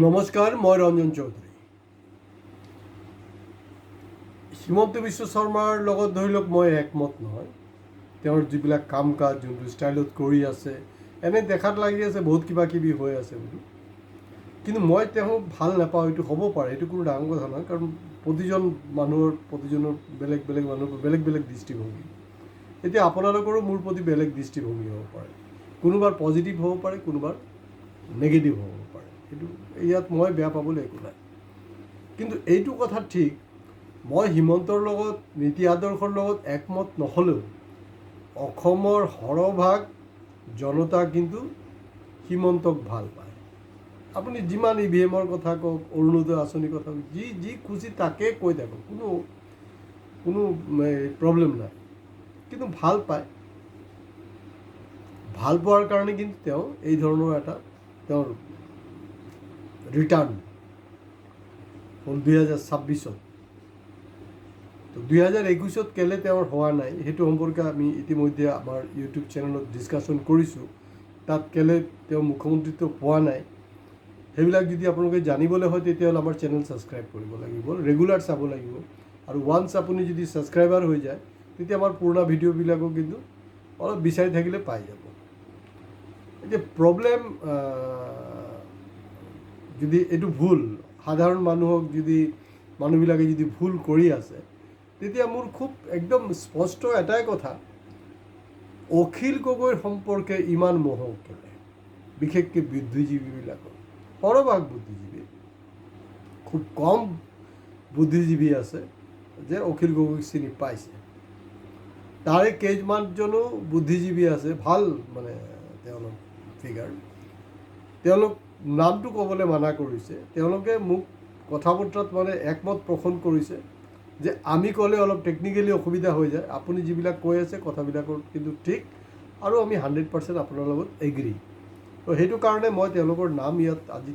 নমস্কাৰ, মই ৰঞ্জন চৌধুৰী। হিমন্ত বিশ্ব শৰ্মাৰ লগত ধৰি লওক মই একমত নহয়। তেওঁৰ যিবিলাক কাম কাজ যোনটো ষ্টাইলত কৰি আছে, এনে দেখাত লাগি আছে বহুত কিবা কিবি হৈ আছে বুলি, কিন্তু মই তেওঁক ভাল নাপাওঁ। এইটো হ'ব পাৰে, এইটো কোনো ডাঙৰ কথা নহয়, কাৰণ প্ৰতিজন প্ৰতিজনৰ বেলেগ বেলেগ মানুহৰ বেলেগ বেলেগ দৃষ্টিভংগী। এতিয়া আপোনালোকৰো মোৰ প্ৰতি বেলেগ দৃষ্টিভংগী হ'ব পাৰে, কোনোবাৰ পজিটিভ হ'ব পাৰে, কোনোবাৰ নেগেটিভ হ'ব পাৰে। সেইটো ইয়াত মই বেয়া পাবলৈ একো নাই, কিন্তু এইটো কথা ঠিক, মই হিমন্তৰ লগত নীতি আদৰ্শৰ লগত একমত নহ'লেও অসমৰ সৰহভাগ জনতা কিন্তু হিমন্তক ভাল পায়। আপুনি যিমান EVM-ৰ কথা কওক, অৰুণোদয় আঁচনিৰ কথা কওক, যি খুচি তাকে কৈ থাকক, কোনো প্ৰব্লেম নাই, কিন্তু ভাল পায়। ভাল পোৱাৰ কাৰণে কিন্তু তেওঁ এই ধৰণৰ এটা তেওঁৰ ৰিটাৰ্ণ হ'ল 2026-ত। তো 2021-ত কেলৈ তেওঁৰ হোৱা নাই সেইটো সম্পৰ্কে আমি ইতিমধ্যে আমাৰ ইউটিউব চেনেলত ডিছকাশ্যন কৰিছোঁ। তাত কেলৈ তেওঁ মুখ্যমন্ত্ৰীত্ব পোৱা নাই সেইবিলাক যদি আপোনালোকে জানিবলৈ হয়, তেতিয়াহ'লে আমাৰ চেনেল ছাবস্ক্ৰাইব কৰিব লাগিব, ৰেগুলাৰ চাব লাগিব। আৰু ওৱান্স আপুনি যদি ছাবস্ক্ৰাইবাৰ হৈ যায়, তেতিয়া আমাৰ পুৰণা ভিডিঅ'বিলাকো কিন্তু অলপ বিচাৰি থাকিলে পাই যাব। এতিয়া প্ৰব্লেম যদি এইটো ভুল, সাধাৰণ মানুহবিলাকে যদি ভুল কৰি আছে, তেতিয়া মোৰ খুব একদম স্পষ্ট এটাই কথা, অখিল গগৈৰ সম্পৰ্কে ইমান মোহ কেলে, বিশেষকৈ বুদ্ধিজীৱীবিলাকৰ। সৰহভাগ বুদ্ধিজীৱী, খুব কম বুদ্ধিজীৱী আছে যে অখিল গগৈক চিনি পাইছে। তাৰে কেইজনমানো বুদ্ধিজীৱী আছে, ভাল তেওঁলোক ফিগাৰ, তেওঁলোক নামটো ক'বলৈ মানা কৰিছে। তেওঁলোকে মোক কথা বতৰাত একমত পোষণ কৰিছে যে আমি ক'লে অলপ টেকনিকেলি অসুবিধা হৈ যায়, আপুনি যিবিলাক কৈ আছে কথাবিলাকৰ কিন্তু ঠিক, আৰু আমি 100% আপোনাৰ লগত এগ্ৰী। তো সেইটো কাৰণে মই তেওঁলোকৰ নাম ইয়াত আজি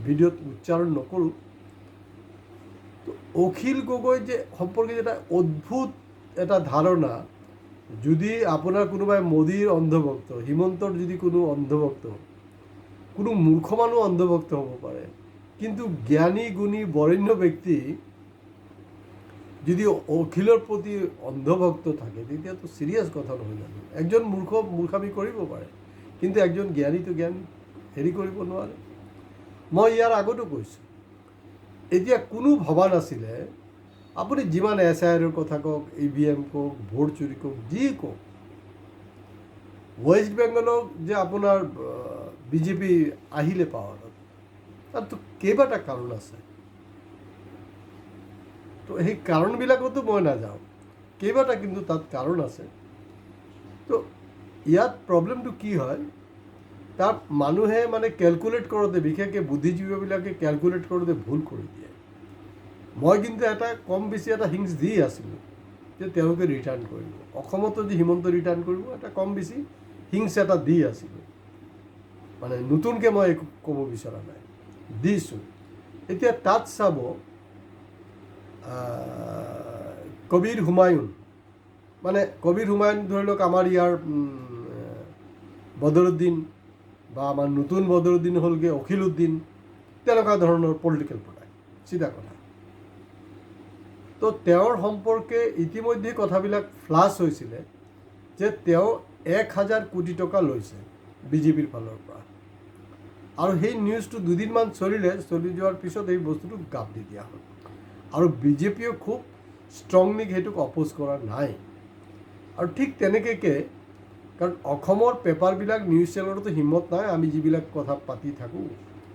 ভিডিঅ'ত উচ্চাৰণ নকৰোঁ। তো অখিল গগৈ যে সম্পৰ্কে এটা অদ্ভুত এটা ধাৰণা, যদি আপোনাৰ কোনোবাই মোদীৰ অন্ধভক্ত, হিমন্তৰ যদি কোনো অন্ধভক্ত, কোনো মূৰ্খ মানুহ অন্ধভক্ত হ'ব পাৰে, কিন্তু জ্ঞানী গুণী বৰেণ্য ব্যক্তি যদি অখিলৰ প্ৰতি অন্ধভক্ত থাকে, তেতিয়াতো চিৰিয়াছ কথা নহয় জানো? একজন মূৰ্খামি কৰিব পাৰে, কিন্তু একজন জ্ঞানীটো জ্ঞান কৰিব নোৱাৰে। মই ইয়াৰ আগতো কৈছোঁ, এতিয়া কোনো ভবা নাছিলে, আপুনি যিমান SIR-ৰ কথা কওক, EVM কওক, ভোট চুৰি কওক, যি কওক, ৱেষ্ট বেংগলক যে আপোনাৰ বিজেপি আহিলে পাৱাৰত, তাততো কেইবাটা কাৰণ আছে। তো সেই কাৰণবিলাকতো মই নাযাওঁ, কেইবাটা কিন্তু তাত কাৰণ আছে। তো ইয়াত প্ৰব্লেমটো কি হয়, তাত মানুহে কেলকুলেট কৰোঁতে, বিশেষকৈ বুদ্ধিজীৱীবিলাকে কেলকুলেট কৰোঁতে ভুল কৰি দিয়ে। মই কিন্তু এটা কম বেছি এটা হিংস দি আছিলোঁ যে তেওঁলোকে ৰিটাৰ্ণ কৰিব, অসমতো যে হিমন্ত ৰিটাৰ্ণ কৰিব, এটা কম বেছি হিংস এটা দি আছিলোঁ। নতুনকৈ মই একো ক'ব বিচৰা নাই, দিছোঁ। এতিয়া তাত চাব, কবিৰ হুমায়ুন ধৰি লওক, আমাৰ ইয়াৰ বদৰুদ্দিন, বা আমাৰ নতুন বদৰুদ্দিন হ'লগৈ অখিল উদ্দিন, তেনেকুৱা ধৰণৰ পলিটিকেল প্ৰডাক্ট, চিধা কথা। তো তেওঁৰ সম্পৰ্কে ইতিমধ্যে কথাবিলাক ফ্লাছ হৈছিলে যে তেওঁ 1000 কোটি টকা লৈছে বিজেপিৰ ফালৰ পৰা, আৰু সেই নিউজটো দুদিনমান চলি যোৱাৰ পিছত এই বস্তুটো গাপ দি দিয়া হ'ল। আৰু বিজেপিয়েও খুব ষ্ট্ৰংলি সেইটোক অপ'জ কৰা নাই। আৰু ঠিক তেনেকৈ, কাৰণ অসমৰ পেপাৰবিলাক, নিউজ চেনেলতো হিম্মত নাই আমি যিবিলাক কথা পাতি থাকোঁ।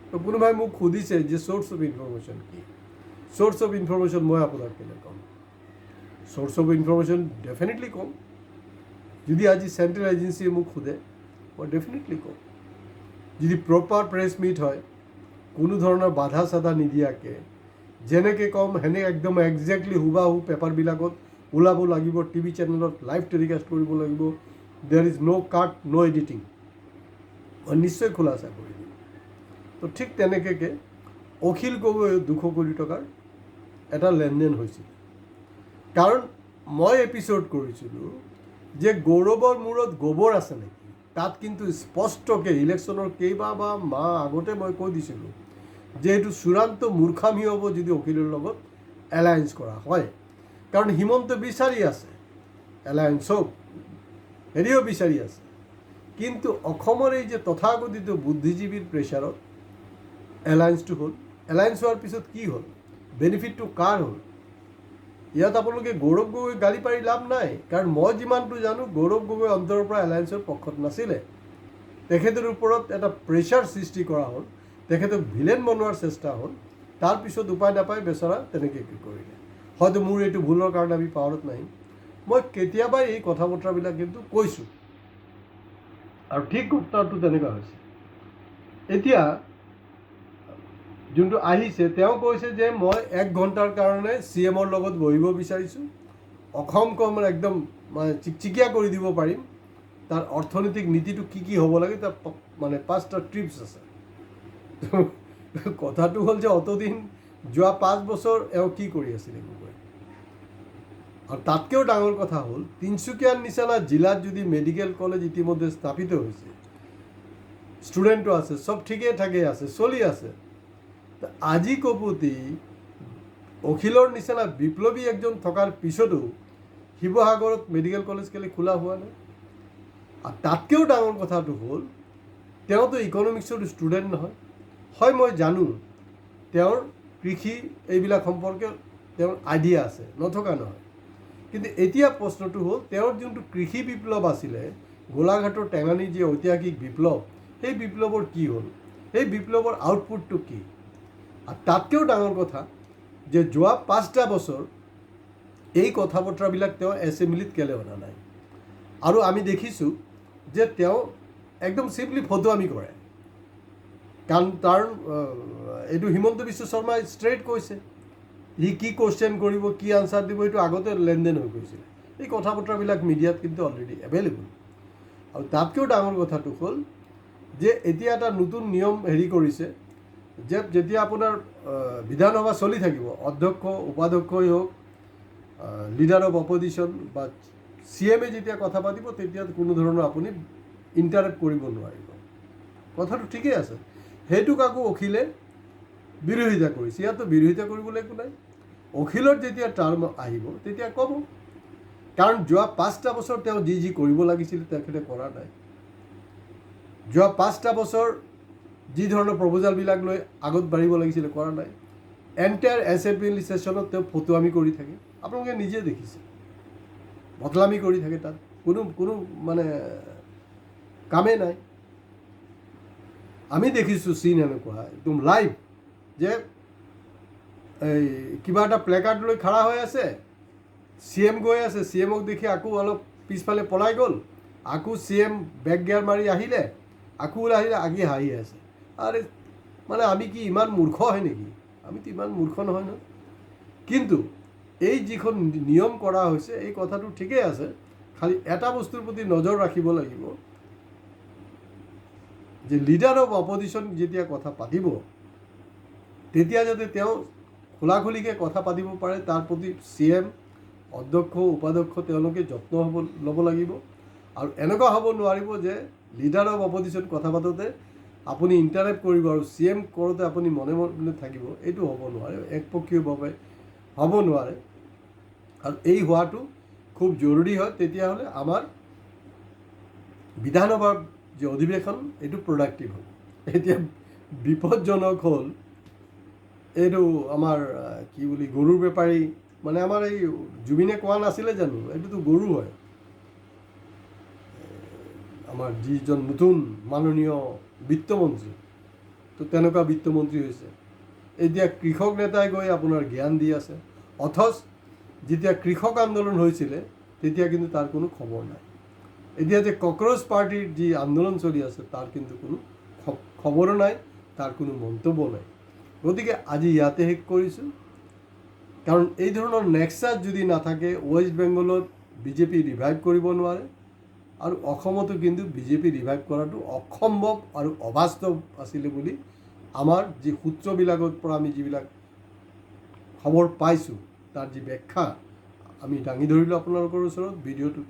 তো কোনোবাই মোক সুধিছে যে চ'ৰ্চ অফ ইনফৰমেশ্যন কি? চ'ৰ্চ অফ ইনফৰমেশ্যন মই আপোনাক কেলৈ ক'ম? চ'ৰ্চ অফ ইনফৰমেশ্যন ডেফিনেটলি ক'ম। যদি আজি চেণ্ট্ৰেল এজেঞ্চিয়ে মোক সোধে, মই ডেফিনেটলি ক'ম। যদি প্ৰপাৰ প্ৰেছ মিট হয়, কোনো ধৰণৰ বাধা চাধা নিদিয়াকৈ, যেনেকৈ ক'ম সেনেকৈ একদম একজেক্টলি হুবাহু পেপাৰবিলাকত ওলাব লাগিব, TV চেনেলত লাইভ টেলিকাষ্ট কৰিব লাগিব, there is no' cut, no' editing, মই নিশ্চয় খোলাচা কৰি দিম। তো ঠিক তেনেকৈ অখিল গগৈ 200 কোটি টকাৰ এটা লেনদেন হৈছিল। কাৰণ মই এপিছ'ড কৰিছিলোঁ যে গৌৰৱৰ মূৰত গোবৰ আছে নেকি, তাত কিন্তু স্পষ্টকৈ ইলেকশ্যনৰ কেইবা মাহ আগতে মই কৈ দিছিলোঁ যে এইটো চূড়ান্ত মূৰ্খামি হ'ব যদি অখিলৰ লগত এলায়েন্স কৰা হয়। কাৰণ হিমন্ত বিচাৰি আছে এলায়েন্স হওক, হেৰিও বিচাৰি আছে, কিন্তু অসমৰ এই যে তথাকথিত বুদ্ধিজীৱীৰ প্ৰেছাৰত এলায়েন্সটো হ'ল। এলায়েন্স হোৱাৰ পিছত কি হ'ল, বেনিফিটটো কাৰ হ'ল? ইয়াত আপোনালোকে গৌৰৱ গগৈ গালি পাৰি লাভ নাই, কাৰণ মই যিমানটো জানো গৌৰৱ গগৈ অন্তৰৰ পৰা এলায়েন্সৰ পক্ষত নাছিলে। তেখেতৰ ওপৰত এটা প্ৰেছাৰ সৃষ্টি কৰা হ'ল, তেখেতক ভিলেন বনোৱাৰ চেষ্টা হ'ল, তাৰপিছত উপায় নাপায় বেচৰা তেনেকৈ কি কৰিলে। হয়তো মোৰ এইটো ভুলৰ কাৰণে আমি পাৱাৰত নাহিম। মই কেতিয়াবাই এই কথা বতৰাবিলাক কিন্তু কৈছোঁ, আৰু ঠিক ঘটনাটো তেনেকুৱা হৈছে। এতিয়া যোনটো আহিছে তেওঁ কৈছে যে মই 1 ঘণ্টাৰ কাৰণে CM-ৰ লগত বহিব বিচাৰিছোঁ, অসমখন একদম মানে চিকচিকীয়া কৰি দিব পাৰিম, তাৰ অৰ্থনৈতিক নীতিটো কি কি হ'ব লাগে তাৰ মানে 5টা ট্ৰিপছ আছে। কথাটো হ'ল যে অতদিন যোৱা 5 বছৰ এওঁ কি কৰি আছিলে গগৈ। আৰু তাতকৈও ডাঙৰ কথা হ'ল তিনিচুকীয়াৰ নিচিনা জিলাত যদি মেডিকেল কলেজ ইতিমধ্যে স্থাপিত হৈছে, ষ্টুডেণ্টো আছে, চব ঠিকে ঠাকে আছে, চলি আছে, আজি কপুতি অখিলৰ নিচিনা বিপ্লৱী একজন থকাৰ পিছতো শিৱসাগৰত মেডিকেল কলেজ কেলৈ খোলা হোৱা নাই? আৰু তাতকৈও ডাঙৰ কথাটো হ'ল তেওঁতো ইকনমিক্সৰ ষ্টুডেণ্ট নহয়। হয়, মই জানো তেওঁৰ কৃষি এইবিলাক সম্পৰ্কে তেওঁৰ আইডিয়া আছে, নথকা নহয়, কিন্তু এতিয়া প্ৰশ্নটো হ'ল তেওঁৰ যোনটো কৃষি বিপ্লৱ আছিলে, গোলাঘাটৰ টেঙানীৰ যি ঐতিহাসিক বিপ্লৱ, সেই বিপ্লৱৰ কি হ'ল, সেই বিপ্লৱৰ আউটপুটটো কি? আৰু তাতকৈও ডাঙৰ কথা যে যোৱা 5টা বছৰ এই কথা বতৰাবিলাক তেওঁ এছেম্বলিত কেলৈ অনা নাই। আৰু আমি দেখিছোঁ যে তেওঁ একদম চিম্পলি ফটোৱামি কৰে, কাৰণ তাৰ এইটো হিমন্ত বিশ্ব শৰ্মাই ষ্ট্ৰেইট কৈছে, সি কি কুৱেশ্যন কৰিব, কি আনচাৰ দিব, এইটো আগতে লেনদেন হৈ গৈছিলে। এই কথা বতৰাবিলাক মিডিয়াত কিন্তু অলৰেডি এভেইলেবল। আৰু তাতকৈও ডাঙৰ কথাটো হ'ল যে এতিয়া এটা নতুন নিয়ম হেৰি কৰিছে যে যেতিয়া আপোনাৰ বিধানসভা চলি থাকিব, অধ্যক্ষ উপাধ্যক্ষই হওক, লিডাৰ অফ অপজিশ্যন বা CM-এ যেতিয়া কথা পাতিব, তেতিয়া কোনো ধৰণৰ আপুনি ইণ্টাৰাপ্ট কৰিব নোৱাৰিব। কথাটো ঠিকেই আছে, সেইটোক আকৌ অখিলে বিৰোধিতা কৰিছে। ইয়াতো বিৰোধিতা কৰিবলৈ একো নাই। অখিলৰ যেতিয়া টাৰ্ম আহিব তেতিয়া ক'ব, কাৰণ যোৱা 5টা বছৰ তেওঁ যি কৰিব লাগিছিল তেখেতে কৰা নাই। যোৱা 5টা বছৰ যি ধৰণৰ প্ৰপ'জালবিলাক লৈ আগত বাঢ়িব লাগিছিলে কৰা নাই। এণ্টায়াৰ এছেম্বলি ছেশ্যনত তেওঁ ফটোৱামি কৰি থাকে, আপোনালোকে নিজে দেখিছে, বদলামি কৰি থাকে, তাত কোনো মানে কামেই নাই। আমি দেখিছোঁ চিন এনেকুৱা একদম লাইভ, যে এই কিবা এটা প্লেকাৰ্ড লৈ খাৰা হৈ আছে, CM গৈ আছে, CM-ক দেখি আকৌ অলপ পিছফালে পলাই গ'ল, আকৌ CM বেক গিয়াৰ মাৰি আহিলে, আকৌ আহিলে, আগি হাঁহি আছে। আৰে মানে আমি কি ইমান মূৰ্খ হয় নেকি? আমিতো ইমান মূৰ্খ নহয় ন। কিন্তু এই যিখন নিয়ম কৰা হৈছে এই কথাটো ঠিকেই আছে, খালি এটা বস্তুৰ প্ৰতি নজৰ ৰাখিব লাগিব যে লিডাৰ অফ অপজিশ্যন যেতিয়া কথা পাতিব তেতিয়া যাতে তেওঁ খোলাখুলিকৈ কথা পাতিব পাৰে, তাৰ প্ৰতি CM, অধ্যক্ষ উপাধ্যক্ষ তেওঁলোকে যত্ন ল'ব লাগিব। আৰু এনেকুৱা হ'ব নোৱাৰিব যে লিডাৰ অফ অপজিশ্যন কথা পাতোঁতে আপুনি ইণ্টাৰেক্ট কৰিব আৰু CM কৰোঁতে আপুনি মনে মনে থাকিব, এইটো হ'ব নোৱাৰে, একপক্ষীয়ভাৱে হ'ব নোৱাৰে। আৰু এই হোৱাটো খুব জৰুৰী হয়, তেতিয়াহ'লে আমাৰ বিধানসভাৰ যে অধিৱেশন এইটো প্ৰডাক্টিভ হ'ল। এতিয়া বিপদজনক হ'ল এইটো আমাৰ কি বুলি গৰুৰ বেপাৰী, মানে আমাৰ এই জুবিনে কোৱা নাছিলে জানো, এইটোতো গৰু হয়, আমাৰ যিজন নতুন মাননীয় বিত্তমন্ত্ৰী, তো তেনেকুৱা বিত্তমন্ত্ৰী হৈছে। এতিয়া কৃষক নেতাই গৈ আপোনাৰ জ্ঞান দি আছে, অথচ যেতিয়া কৃষক আন্দোলন হৈছিলে তেতিয়া কিন্তু তাৰ কোনো খবৰ নাই। এতিয়া যে কক্ৰচ পাৰ্টিৰ যি আন্দোলন চলি আছে তাৰ কিন্তু কোনো খবৰো নাই, তাৰ কোনো মন্তব্য নাই। গতিকে আজি ইয়াতে শেষ কৰিছোঁ, কাৰণ এই ধৰণৰ নেক্সাছ যদি নাথাকে ৱেষ্ট বেংগলত BJP ৰিভাইভ কৰিব নোৱাৰে, আৰু অসমতো কিন্তু BJP ৰিভাইভ কৰাটো অসম্ভৱ আৰু অবাস্তৱ আছিলে বুলি আমাৰ যি সূত্ৰবিলাকৰ পৰা আমি যিবিলাক খবৰ পাইছোঁ তাৰ যি ব্যাখ্যা আমি দাঙি ধৰিলোঁ আপোনালোকৰ ওচৰত। ভিডিঅ'টো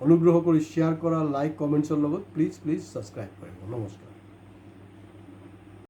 অনুগ্ৰহ কৰি শ্বেয়াৰ কৰা, লাইক কমেণ্টছৰ লগত প্লিজ ছাবস্ক্ৰাইব কৰিব। নমস্কাৰ।